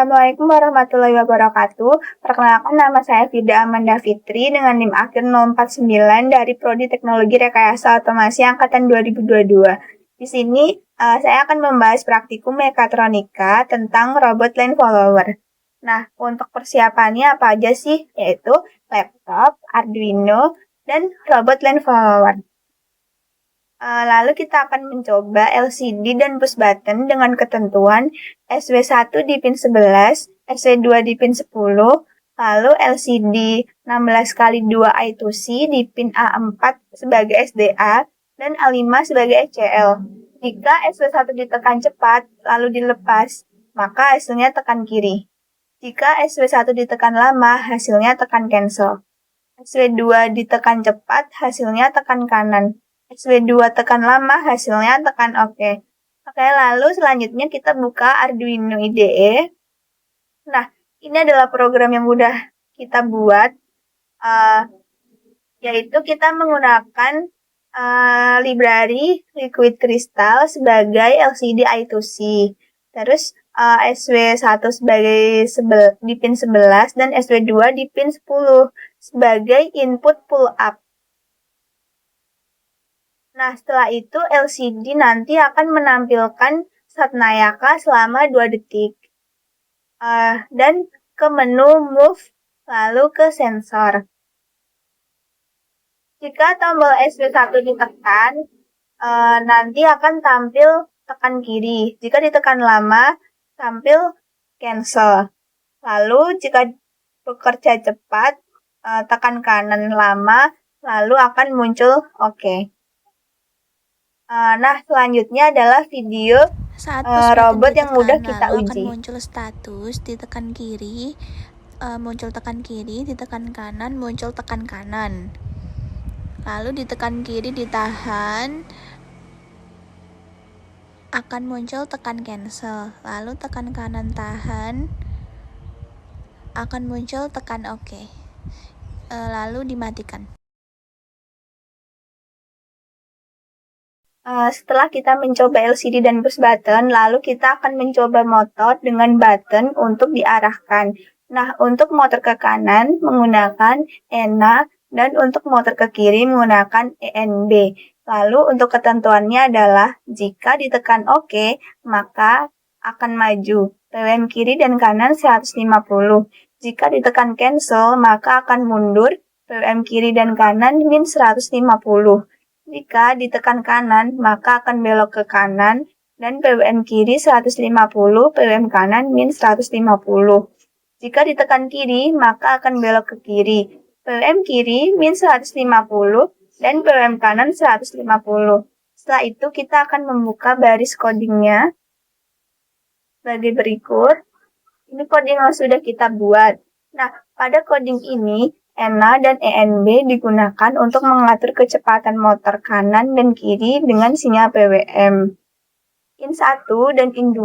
Assalamualaikum warahmatullahi wabarakatuh. Perkenalkan, nama saya Fida Amanda Fitri dengan NIM akhir 049 dari Prodi Teknologi Rekayasa Otomasi Angkatan 2022. Di sini saya akan membahas praktikum mekatronika tentang robot line follower. Nah, untuk persiapannya apa aja sih? Yaitu laptop, Arduino, dan robot line follower. Lalu kita akan mencoba LCD dan push button dengan ketentuan SW1 di pin 11, SW2 di pin 10, lalu LCD 16x2 I2C di pin A4 sebagai SDA dan A5 sebagai ECL. Jika SW1 ditekan cepat lalu dilepas, maka hasilnya tekan kiri. Jika SW1 ditekan lama, hasilnya tekan cancel. SW2 ditekan cepat, hasilnya tekan kanan. SW2 tekan lama, hasilnya tekan OK. Oke, lalu selanjutnya kita buka Arduino IDE. Nah, ini adalah program yang mudah kita buat, yaitu kita menggunakan library Liquid Crystal sebagai LCD I2C. Terus SW1 sebagai di pin 11 dan SW2 di pin 10 sebagai input pull up. Nah, setelah itu LCD nanti akan menampilkan Satnayaka selama 2 detik. Dan ke menu move, lalu ke sensor. Jika tombol SW1 ditekan, nanti akan tampil tekan kiri. Jika ditekan lama, tampil cancel. Lalu jika bekerja cepat, tekan kanan lama, lalu akan muncul OK. Nah, selanjutnya adalah video robot yang mudah kita uji. Akan muncul status, ditekan kiri, muncul tekan kiri, ditekan kanan, muncul tekan kanan. Lalu ditekan kiri, ditahan, akan muncul tekan cancel. Lalu tekan kanan, tahan, akan muncul tekan OK. Lalu dimatikan. Setelah kita mencoba LCD dan push button, lalu kita akan mencoba motor dengan button untuk diarahkan. Nah, untuk motor ke kanan menggunakan ENA dan untuk motor ke kiri menggunakan ENB. Lalu untuk ketentuannya adalah jika ditekan OK, maka akan maju PWM kiri dan kanan 150. Jika ditekan cancel, maka akan mundur PWM kiri dan kanan min 150. Jika ditekan kanan, maka akan belok ke kanan dan PWM kiri 150, PWM kanan min 150. Jika ditekan kiri, maka akan belok ke kiri. PWM kiri min 150 dan PWM kanan 150. Setelah itu kita akan membuka baris codingnya sebagai berikut. Ini coding yang sudah kita buat. Nah, pada coding ini ENA dan ENB digunakan untuk mengatur kecepatan motor kanan dan kiri dengan sinyal PWM. IN1 dan IN2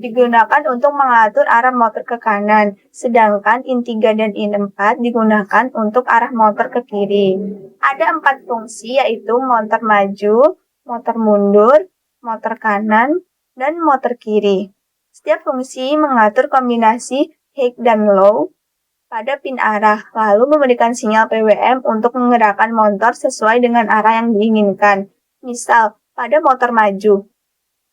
digunakan untuk mengatur arah motor ke kanan, sedangkan IN3 dan IN4 digunakan untuk arah motor ke kiri. Ada 4 fungsi, yaitu motor maju, motor mundur, motor kanan, dan motor kiri. Setiap fungsi mengatur kombinasi high dan low pada pin arah, lalu memberikan sinyal PWM untuk menggerakkan motor sesuai dengan arah yang diinginkan. Misal, pada motor maju,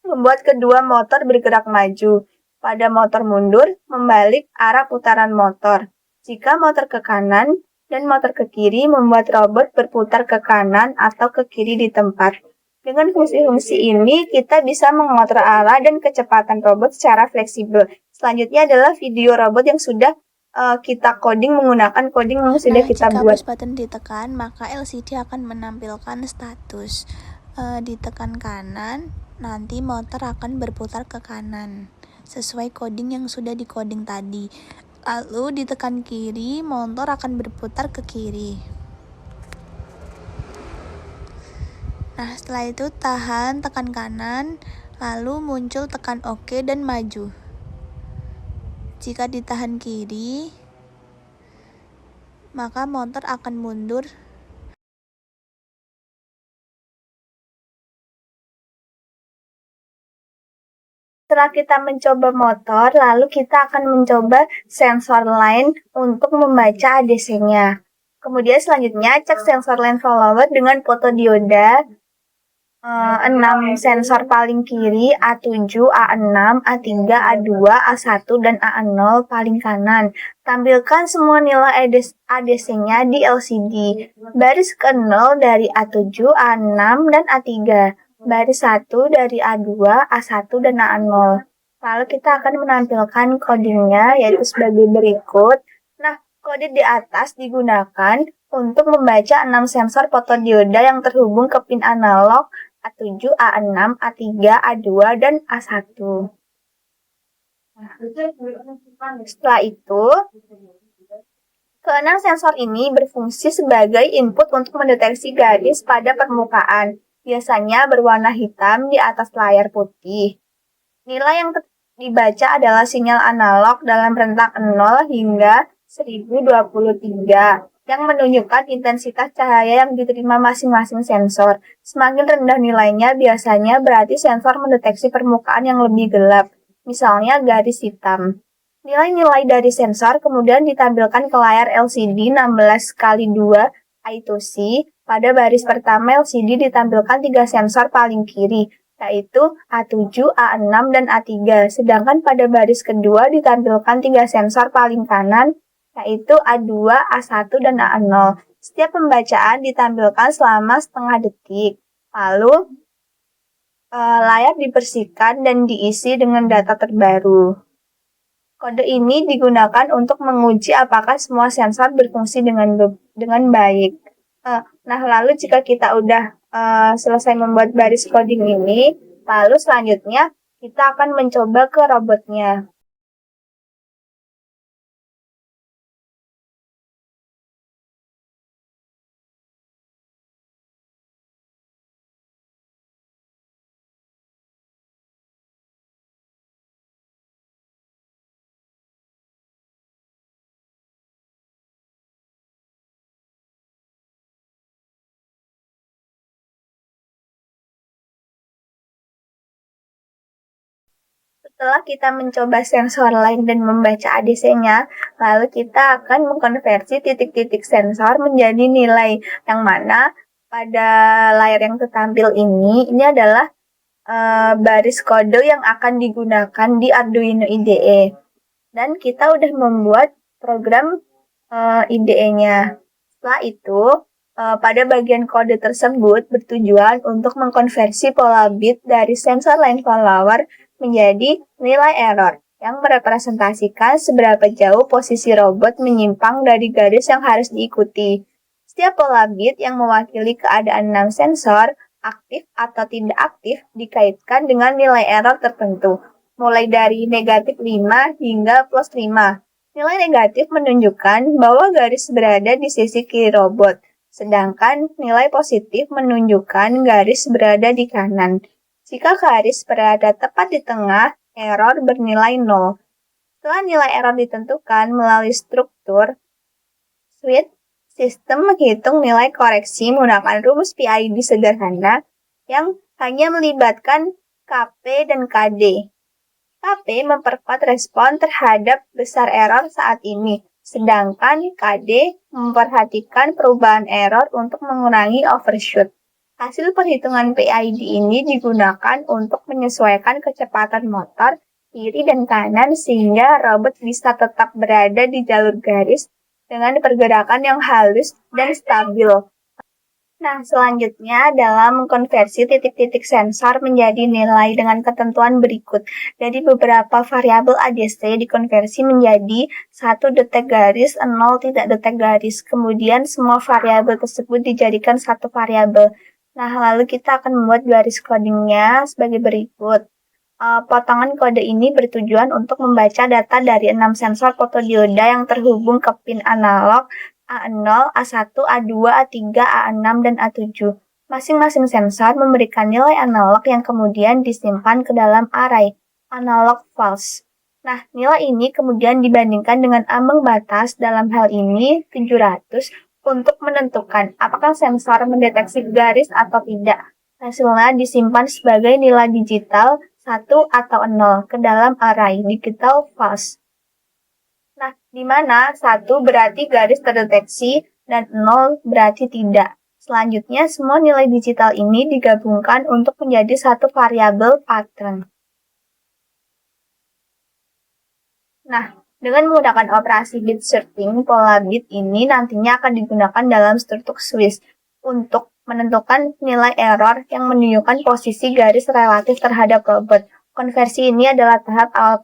membuat kedua motor bergerak maju. Pada motor mundur, membalik arah putaran motor. Jika motor ke kanan dan motor ke kiri, membuat robot berputar ke kanan atau ke kiri di tempat. Dengan fungsi-fungsi ini, kita bisa mengatur arah dan kecepatan robot secara fleksibel. Selanjutnya adalah video robot yang sudah kita coding menggunakan coding yang sudah kita buat. Jika push button ditekan, maka LCD akan menampilkan status. Ditekan kanan, nanti motor akan berputar ke kanan sesuai coding yang sudah di-coding tadi. Lalu ditekan kiri, motor akan berputar ke kiri. Nah, setelah itu tahan, tekan kanan, lalu muncul tekan OK dan maju. Jika ditahan kiri, maka motor akan mundur. Setelah kita mencoba motor, lalu kita akan mencoba sensor lain untuk membaca ADC-nya. Kemudian selanjutnya cek sensor line follower dengan fotodioda 6 sensor paling kiri, A7, A6, A3, A2, A1, dan A0 paling kanan. Tampilkan semua nilai ADC-nya di LCD. Baris ke-0 dari A7, A6, dan A3. Baris 1 dari A2, A1, dan A0. Lalu kita akan menampilkan codingnya, yaitu sebagai berikut. Nah, kode di atas digunakan untuk membaca 6 sensor fotodioda yang terhubung ke pin analog A7, A6, A3, A2, dan A1. Setelah itu, keenam sensor ini berfungsi sebagai input untuk mendeteksi garis pada permukaan, biasanya berwarna hitam di atas layar putih. Nilai yang dibaca adalah sinyal analog dalam rentang 0 hingga 1023 yang menunjukkan intensitas cahaya yang diterima masing-masing sensor. Semakin rendah nilainya biasanya berarti sensor mendeteksi permukaan yang lebih gelap, misalnya garis hitam. Nilai-nilai dari sensor kemudian ditampilkan ke layar LCD 16x2 I2C. Pada baris pertama LCD ditampilkan 3 sensor paling kiri, yaitu A7, A6, dan A3. Sedangkan pada baris kedua ditampilkan 3 sensor paling kanan, yaitu A2, A1, dan A0. Setiap pembacaan ditampilkan selama setengah detik. Lalu, layar dibersihkan dan diisi dengan data terbaru. Kode ini digunakan untuk menguji apakah semua sensor berfungsi dengan baik. Nah, lalu jika kita udah selesai membuat baris coding ini, lalu selanjutnya kita akan mencoba ke robotnya. Setelah kita mencoba sensor lain dan membaca ADC-nya, lalu kita akan mengkonversi titik-titik sensor menjadi nilai, yang mana pada layar yang tertampil ini adalah baris kode yang akan digunakan di Arduino IDE. Dan kita udah membuat program IDE-nya. Setelah itu, pada bagian kode tersebut bertujuan untuk mengkonversi pola bit dari sensor line follower menjadi nilai error yang merepresentasikan seberapa jauh posisi robot menyimpang dari garis yang harus diikuti. Setiap pola bit yang mewakili keadaan 6 sensor, aktif atau tidak aktif, dikaitkan dengan nilai error tertentu, mulai dari negatif 5 hingga plus 5. Nilai negatif menunjukkan bahwa garis berada di sisi kiri robot, sedangkan nilai positif menunjukkan garis berada di kanan. Jika garis berada tepat di tengah, error bernilai 0. Setelah nilai error ditentukan melalui struktur switch, sistem menghitung nilai koreksi menggunakan rumus PID sederhana yang hanya melibatkan KP dan KD. KP memperkuat respon terhadap besar error saat ini, sedangkan KD memperhatikan perubahan error untuk mengurangi overshoot. Hasil perhitungan PID ini digunakan untuk menyesuaikan kecepatan motor kiri dan kanan sehingga robot bisa tetap berada di jalur garis dengan pergerakan yang halus dan stabil. Nah, selanjutnya adalah mengkonversi titik-titik sensor menjadi nilai dengan ketentuan berikut. Jadi beberapa variabel ADC dikonversi menjadi 1 detek garis, 0 tidak detek garis. Kemudian semua variabel tersebut dijadikan satu variabel. Nah, lalu kita akan membuat garis codingnya sebagai berikut. Potongan kode ini bertujuan untuk membaca data dari 6 sensor fotodioda yang terhubung ke pin analog A0, A1, A2, A3, A6, dan A7. Masing-masing sensor memberikan nilai analog yang kemudian disimpan ke dalam array analog false. Nah, nilai ini kemudian dibandingkan dengan ambang batas, dalam hal ini 700, untuk menentukan apakah sensor mendeteksi garis atau tidak. Hasilnya disimpan sebagai nilai digital 1 atau 0 ke dalam array digital false. Nah, di mana 1 berarti garis terdeteksi dan 0 berarti tidak. Selanjutnya, semua nilai digital ini digabungkan untuk menjadi satu variabel pattern. Nah, dengan menggunakan operasi bit sorting, pola bit ini nantinya akan digunakan dalam struktur Swiss untuk menentukan nilai error yang menunjukkan posisi garis relatif terhadap robot. Konversi ini adalah tahap awal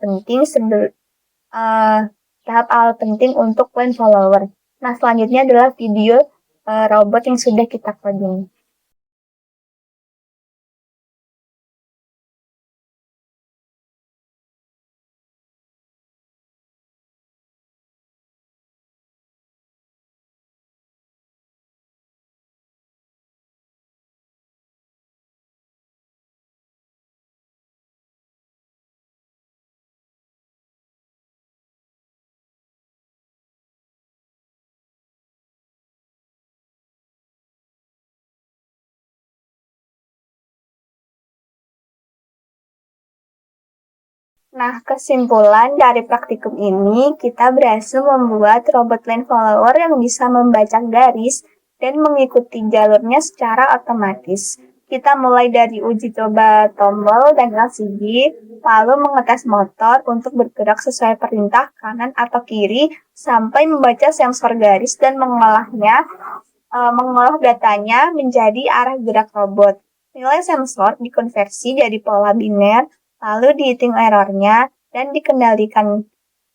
penting untuk line follower. Nah, selanjutnya adalah video robot yang sudah kita coding. Nah, kesimpulan dari praktikum ini, kita berhasil membuat robot line follower yang bisa membaca garis dan mengikuti jalurnya secara otomatis. Kita mulai dari uji coba tombol dan LCD, lalu mengetes motor untuk bergerak sesuai perintah kanan atau kiri, sampai membaca sensor garis dan mengolah datanya menjadi arah gerak robot. Nilai sensor dikonversi jadi pola biner, lalu dihitung errornya, dan dikendalikan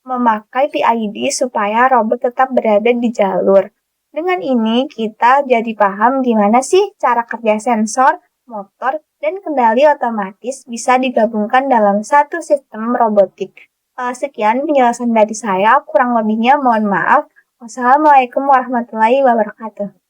memakai PID supaya robot tetap berada di jalur. Dengan ini, kita jadi paham gimana sih cara kerja sensor, motor, dan kendali otomatis bisa digabungkan dalam satu sistem robotik. Sekian penjelasan dari saya, kurang lebihnya mohon maaf. Wassalamualaikum warahmatullahi wabarakatuh.